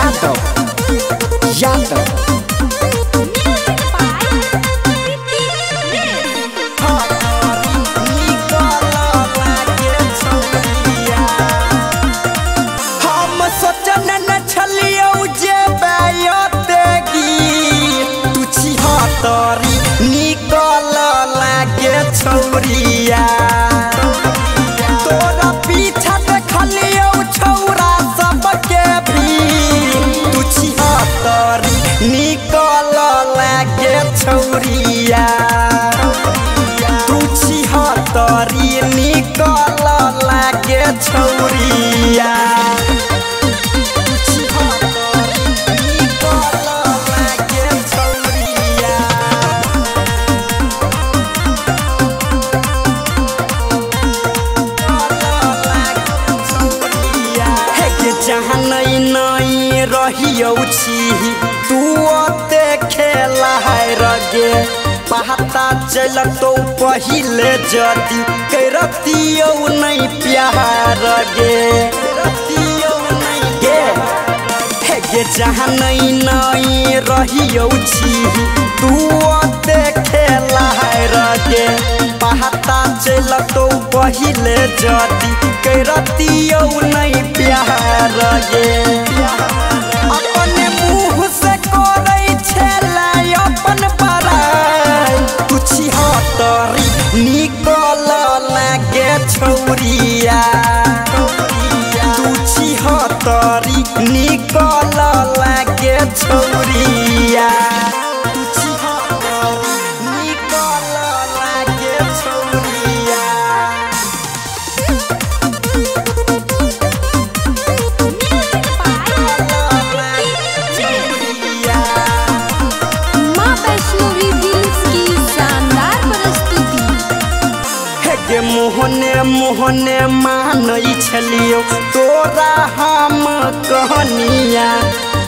यादव यादव निकल लागे छौरिया तोरा पीछा देखलियो छौरा सबके भी तू छिहत्तरी निकल लागे छौरिया तू छिहत्तरी निकल लागे छौरिया जहाँ नहीं नहीं रहियो छी तू ओते खेला है रगे पता चल तो पहिले जदी करतियो नहीं प्यार गे गे जहाँ नहीं नहीं रहियो छी तू ओते खेला है रगे पता चल तो पहिले जदी करतियो नहीं प्यार गे अपने मुँह से करे छेला अपन बड़ाई तू छिहत्तरी निकल लागे छौरिया तू छिहत्तरी निकल लागे छौरिया तू छिहत्तरी निकल लागे छौरिया मोहने मोहने मानई छलियो तोरा हम कहनिया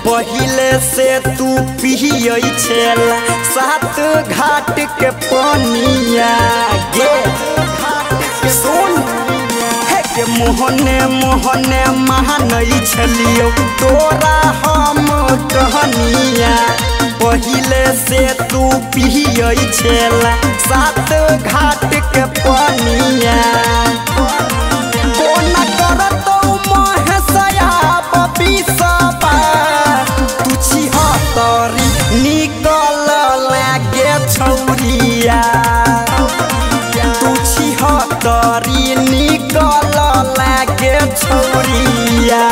पहिले से तू पियै छेला सात घाट के पनिया गे सुन के मोहने मोहने मानई छलियो तोरा हम कहनिया पहिले से तू पियै छेला सात घाट के पनिया कोना करतो महसया बबिसबा तू छिहत्तरी निकल लागे छौरिया तू छिहत्तरी निकल लागे छौरिया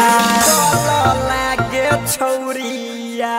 लागे छौरिया।